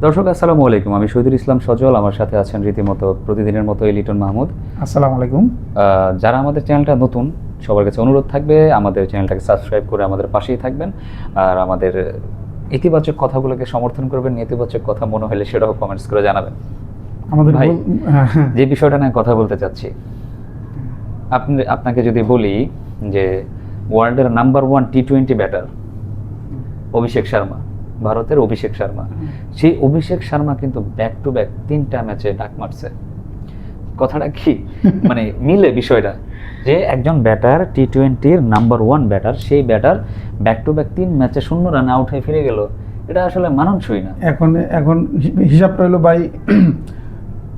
দর্শক আসসালামু আলাইকুম, আমি শহীদুল ইসলাম সজল। আমার সাথে আছেন রীতিমতো প্রতিদিনের মতো লিটন মাহমুদ। আসসালামু আলাইকুম। যারা আমাদের চ্যানেলটা নতুন, সবার কাছে অনুরোধ থাকবে আমাদের চ্যানেলটাকে সাবস্ক্রাইব করে আমাদের পাশেই থাকবেন, আর আমাদের ইতিবাচক কথাগুলোকে সমর্থন করবেন। নেতিবাচক কথা মনে হলে সেটাও কমেন্টস করে জানাবেন। আমাদের ভাই, যে বিষয়টা নিয়ে কথা বলতে চাচ্ছি, আপনাকে যদি বলি যে ওয়ার্ল্ডের নাম্বার 1 টি-20 ব্যাটার অভিষেক শর্মা, ভারতের অভিষেক শর্মা, সেই অভিষেক শর্মা কিন্তু ব্যাক টু ব্যাক 3টা ম্যাচে ডাক মারছে। কথাটা কি মানে মিলে বিষয়টা, যে একজন ব্যাটার টি-20-র নাম্বার 1 ব্যাটার, সেই ব্যাটার ব্যাক টু ব্যাক 3 ম্যাচে 0 রানে আউট হয়ে ফিরে গেল, এটা আসলে মানানসই না। এখন হিসাবটা হলো ভাই,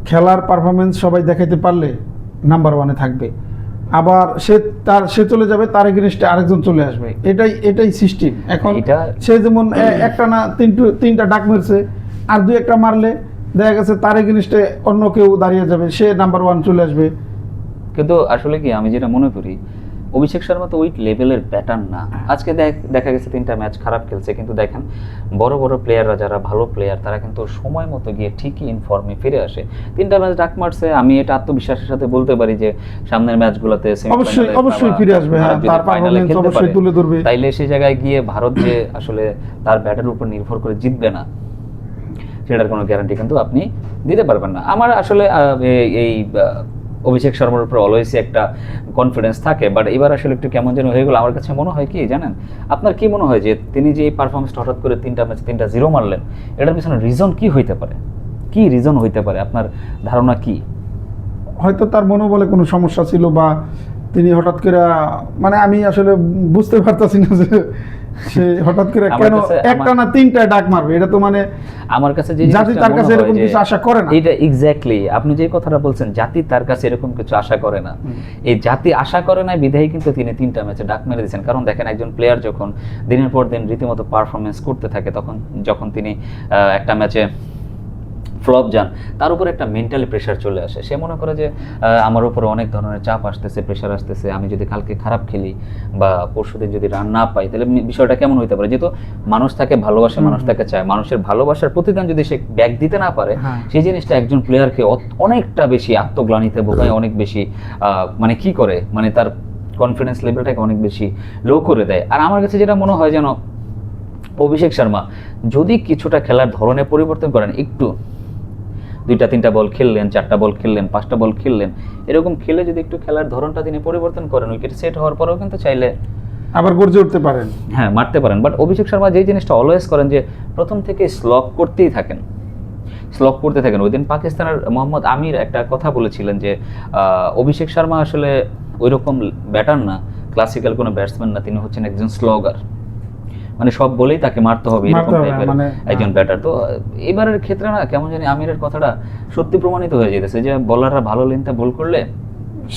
খেলার পারফরমেন্স সবাই দেখাতে পারলে নাম্বার 1-এ থাকবে, আবার সে চলে যাবে, তার এগেইনস্টে আরেকজন চলে আসবে। এটাই সিস্টেম। এখন সে যেমন একটা না 3টা ডাক মেরেছে, আর 2-1টা মারলে দেখা গেছে তার এগেইনস্টে অন্য কেউ দাঁড়িয়ে যাবে, সে নাম্বার 1 চলে আসবে। কিন্তু আসলে কি, আমি যেটা মনে করি, অভিষেক শর্মা তো ওই লেভেলের ব্যাটার না। আজকে দেখা গেছে 3টা ম্যাচ খারাপ খেলছে, কিন্তু দেখেন বড় বড় প্লেয়াররা, যারা ভালো প্লেয়ার, তারা কিন্তু সময় মতো গিয়ে ঠিকই ইনফর্মে ফিরে আসে। 3টা ম্যাচ ডাক মারছে, আমি এটা আত্মবিশ্বাসের সাথে বলতে পারি যে সামনের ম্যাচগুলোতে অবশ্যই ফিরে আসবে, তার পারফরম্যান্স অবশ্যই তুলে ধরবে। তাইলে সেই জায়গায় গিয়ে ভারত যে আসলে তার ব্যাটের উপর নির্ভর করে জিতবে না, সেটার কোনো গ্যারান্টি কিন্তু আপনি দিতে পারবেন না। আমার আসলে এই অভিষেক শর্মার উপর অলওয়েজই একটা কনফিডেন্স থাকে, বাট এবার আসলে একটু কেমন যেন হয়ে গেল। আমার কাছে মনে হয় কি জানেন, আপনার কি মনে হয় যে তিনি যে এই পারফরমেন্সটা হঠাৎ করে 3টা ম্যাচে 3টা 0 মারলেন, এটার পিছনে রিজন কি হইতে পারে? কি রিজন হইতে পারে, আপনার ধারণা কি? হয়তো তার মনোবলে কোনো সমস্যা ছিল, বা তিনি হঠাৎ করে, মানে আমি আসলে বুঝতে পারতাছি না যে সে হঠাৎ করে কেন একটা না 3টা ডাক মারবে। এটা তো মানে আমার কাছে যে জাতি তার কাছে এরকম কিছু আশা করে না। এটা এক্স্যাক্টলি আপনি যে কথাটা বলছেন, জাতি তার কাছে এরকম কিছু আশা করে না। এই জাতি আশা করে না বিধায় কিন্তু তিনি 3টা ম্যাচে ডাক মেরে দিয়েছেন। কারণ দেখেন, একজন প্লেয়ার যখন দিনের পর দিন রীতিমতো পারফরমেন্স করতে থাকে, যখন তিনি একটা ম্যাচে ফ্লপ যান, তার উপর একটা মেন্টালি প্রেশার চলে আসে। সে মনে করে যে আমার উপরে অনেক ধরনের চাপ আসতেছে, প্রেশার আসতেছে, আমি যদি কালকে খারাপ খেলি বা পরশুদিন যদি রান না পাই, তাহলে বিষয়টা কেমন হইতে পারে। যেহেতু মানুষ তাকে ভালোবাসে, মানুষ তাকে চায়, মানুষের ভালোবাসার প্রতিদান যদি সে ব্যাক দিতে না পারে, সেই জিনিসটা একজন প্লেয়ারকে অনেকটা বেশি আত্মগ্লানিতে ভোগায়, অনেক বেশি মানে কি করে, মানে তার কনফিডেন্স লেভেলটাকে অনেক বেশি লো করে দেয়। আর আমার কাছে যেটা মনে হয়, যেন অভিষেক শর্মা যদি কিছুটা খেলার ধরনে পরিবর্তন করেন, একটু 2টা-3টা বল খেললেন, 4টা বল খেললেন, 5টা বল খেললেন, এরকম খেলে যদি একটু খেলার ধরনটা তিনি পরিবর্তন করেন, উইকেট সেট হওয়ার পরেও কিন্তু চাইলে আবার গর্জে উঠতে পারেন, হ্যাঁ মারতে পারেন। বাট অভিষেক শর্মা যেই জিনিসটা অলওয়েজ করেন, যে প্রথম থেকে স্লগ করতেই থাকেন, স্লগ করতে থাকেন। ওই দিন পাকিস্তানের মোহাম্মদ আমির একটা কথা বলেছিলেন যে অভিষেক শর্মা আসলে ওই রকম ব্যাটার না, ক্লাসিক্যাল কোনো ব্যাটসম্যান না, তিনি হচ্ছেন একজন স্লগার, মানে সব বলেই তাকে মারতে হবে, এরকম টাইপের একজন ব্যাটার। তো এবারের ক্ষেত্রে না কেমন জানি আমিরের কথাটা সত্যি প্রমাণিত হয়ে যেতেছে, যে বলাররা ভালো লেন্থে বল করলে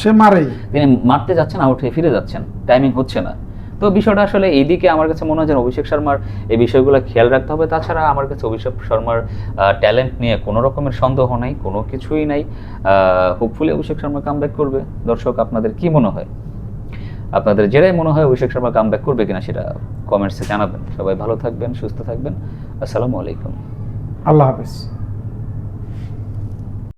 সে মারেই, তিনি মারতে যাচ্ছেন, আউট হয়ে ফিরে যাচ্ছেন, টাইমিং হচ্ছে না। তো বিষয়টা আসলে এইদিকে আমার কাছে মনে হয় যে অভিষেক শর্মার এই বিষয়গুলো খেয়াল রাখতে হবে। তাছাড়া আমার কাছে অভিষেক শর্মার ট্যালেন্ট নিয়ে কোনো রকমের সন্দেহ নাই, কোনো কিছুই নাই। হোপফুলি অভিষেক শর্মা কামব্যাক করবে। দর্শক, আপনাদের কি মনে হয়? আপনাদের যেটাই মনে হয় অভিষেক শর্মা কামব্যাক করবে কিনা, সেটা কমেন্টসে জানাবেন। সবাই ভালো থাকবেন, সুস্থ থাকবেন। আসসালামু আলাইকুম, আল্লাহ হাফেজ।